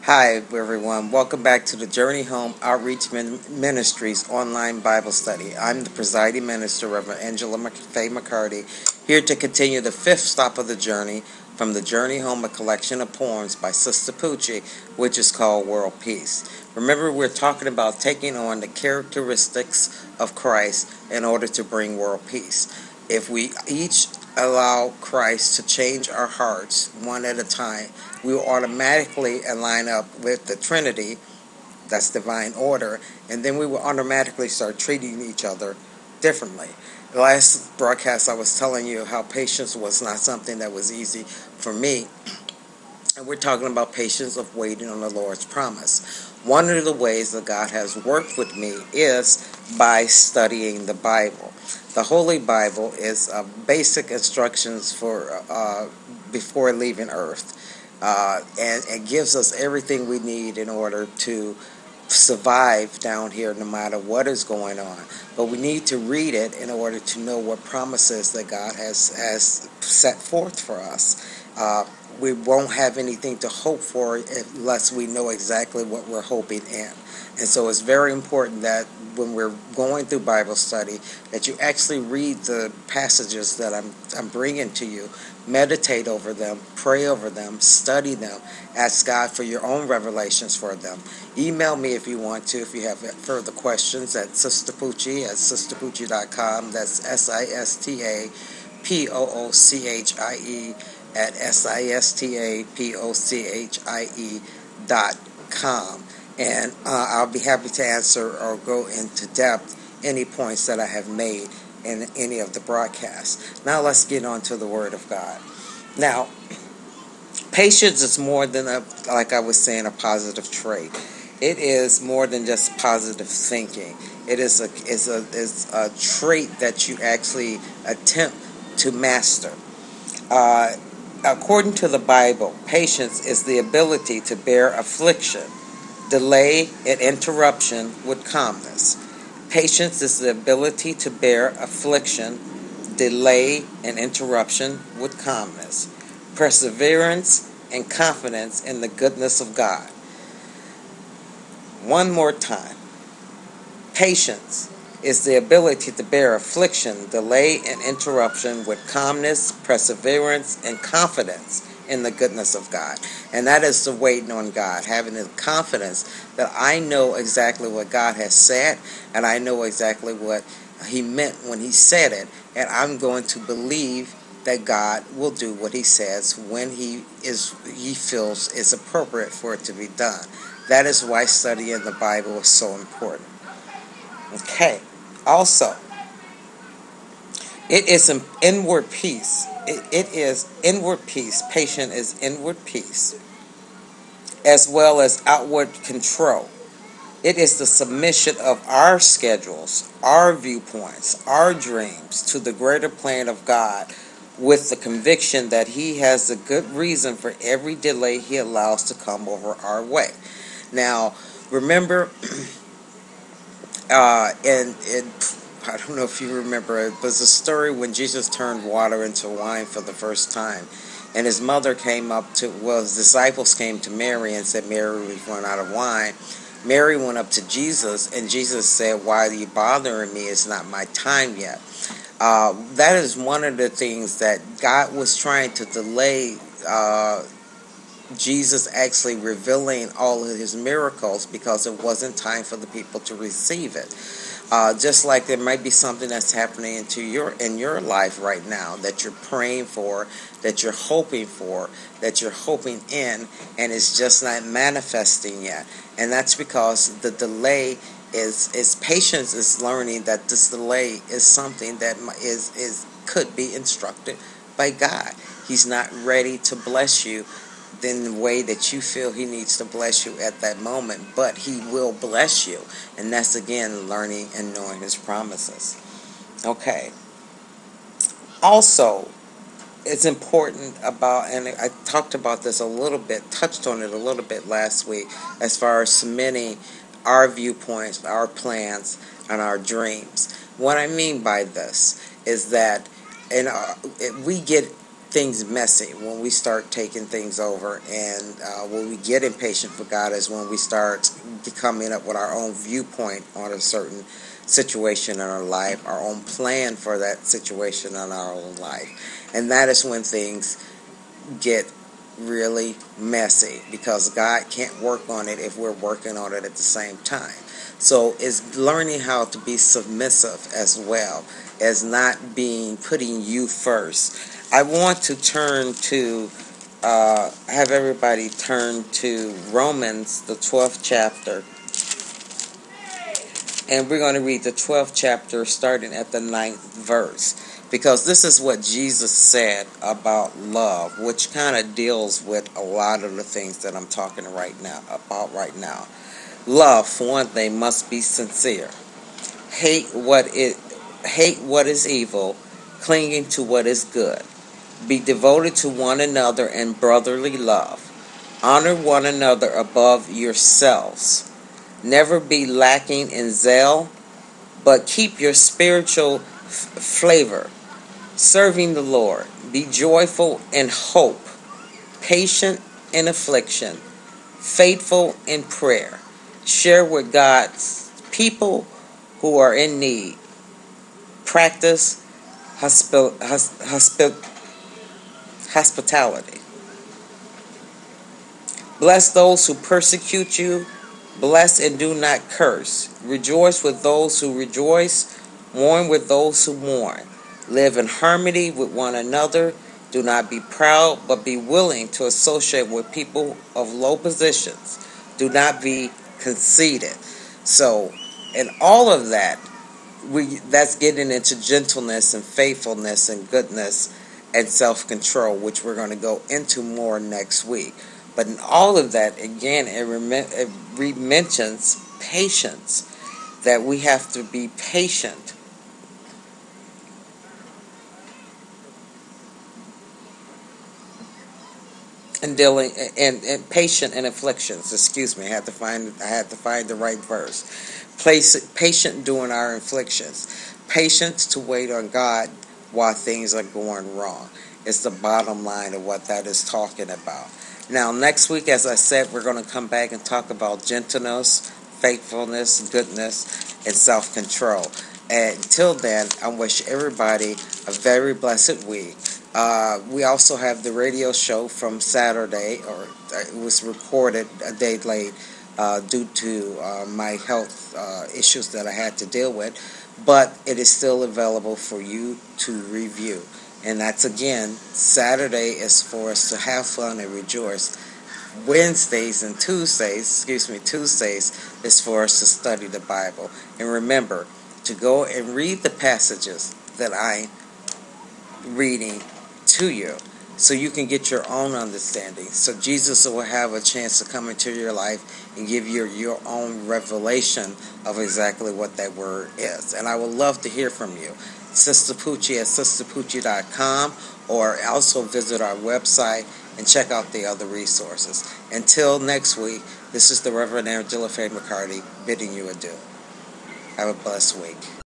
Hi, everyone. Welcome back to the Journey Home Outreach Ministries online Bible study. I'm the presiding minister, Reverend Angela Faye McCarty, here to continue the fifth stop of the journey from the Journey Home, a collection of poems by Sistapoochie, which is called World Peace. Remember, we're talking about taking on the characteristics of Christ in order to bring world peace. If we each allow Christ to change our hearts one at a time, we will automatically line up with the Trinity, that's divine order, and then we will automatically start treating each other differently. The last broadcast I was telling you how patience was not something that was easy for me, and we're talking about patience of waiting on the Lord's promise. One of the ways that God has worked with me is by studying the Bible. The Holy Bible is basic instructions for before leaving Earth. And it gives us everything we need in order to survive down here no matter what is going on. But we need to read it in order to know what promises that God has set forth for us. We won't have anything to hope for unless we know exactly what we're hoping in. And so it's very important that when we're going through Bible study, that you actually read the passages that I'm bringing to you, meditate over them, pray over them, study them, ask God for your own revelations for them. Email me if you want to, if you have further questions at Sistapoochie at Sistapoochie.com. That's Sistapoochie at Sistapoochie.com. And I'll be happy to answer or go into depth any points that I have made in any of the broadcasts. Now let's get on to the Word of God. Now, patience is more than like I was saying, a positive trait. It is more than just positive thinking. It is a trait that you actually attempt to master. According to the Bible, patience is the ability to bear affliction, delay, and interruption with calmness. Patience is the ability to bear affliction, delay, and interruption with calmness. Perseverance and confidence in the goodness of God. One more time. Patience is the ability to bear affliction, delay, and interruption with calmness, perseverance, and confidence in the goodness of God. And that is the waiting on God, having the confidence that I know exactly what God has said, and I know exactly what He meant when He said it, and I'm going to believe that God will do what He says when He feels it's appropriate for it to be done. That is why studying the Bible is so important. Okay. Also, it is an inward peace. It is inward peace. Patience is inward peace, as well as outward control. It is the submission of our schedules, our viewpoints, our dreams to the greater plan of God, with the conviction that He has a good reason for every delay He allows to come over our way. Now, remember, and I don't know if you remember, it was a story when Jesus turned water into wine for the first time. And His mother came up to, His disciples came to Mary and said, Mary, we've run out of wine. Mary went up to Jesus, and Jesus said, why are you bothering me? It's not my time yet. That is one of the things that God was trying to delay Jesus actually revealing all of His miracles, because it wasn't time for the people to receive it. Just like there might be something that's happening in your life right now that you're praying for, that you're hoping for, that you're hoping in, and it's just not manifesting yet. And that's because the delay is patience is learning that this delay is something that could be instructed by God. He's not ready to bless you in the way that you feel He needs to bless you at that moment, but He will bless you. And that's, again, learning and knowing His promises. Okay. Also, it's important about, and I talked about this a little bit, touched on it a little bit last week, as far as submitting our viewpoints, our plans, and our dreams. What I mean by this is that we get things messy, when we start taking things over, and when we get impatient for God is when we start coming up with our own viewpoint on a certain situation in our life, our own plan for that situation in our own life. And that is when things get really messy, because God can't work on it if we're working on it at the same time. So it's learning how to be submissive as well as not putting you first. I want to turn to have everybody turn to Romans, the 12th chapter. And we're going to read the 12th chapter starting at the 9th verse. Because this is what Jesus said about love, which kind of deals with a lot of the things that I'm talking right now. Love, for one thing, must be sincere. Hate what is evil, clinging to what is good. Be devoted to one another in brotherly love. Honor one another above yourselves. Never be lacking in zeal, but keep your spiritual flavor, serving the Lord. Be joyful in hope, patient in affliction, faithful in prayer. Share with God's people who are in need. Practice hospitality. Bless those who persecute you. Bless and do not curse. Rejoice with those who rejoice. Mourn with those who mourn. Live in harmony with one another. Do not be proud, but be willing to associate with people of low positions. Do not be conceited. So, in all of that, that's getting into gentleness and faithfulness and goodness and self-control, which we're going to go into more next week. But in all of that, again, it mentions patience, that we have to be patient. And dealing and patient in afflictions. Excuse me, I had to find the right verse. Patient during our afflictions. Patience to wait on God while things are going wrong. It's the bottom line of what that is talking about. Now, next week, as I said, we're going to come back and talk about gentleness, faithfulness, goodness, and self-control. And until then, I wish everybody a very blessed week. We also have the radio show from Saturday, or it was recorded a day late due to my health issues that I had to deal with, but it is still available for you to review. And that's, again, Saturday is for us to have fun and rejoice. Tuesdays is for us to study the Bible. And remember to go and read the passages that I'm reading to you, so you can get your own understanding. So Jesus will have a chance to come into your life and give you your own revelation of exactly what that word is. And I would love to hear from you. Sistapoochie at Sistapoochie.com, or also visit our website and check out the other resources. Until next week, this is the Reverend Angela Faye McCarty bidding you adieu. Have a blessed week.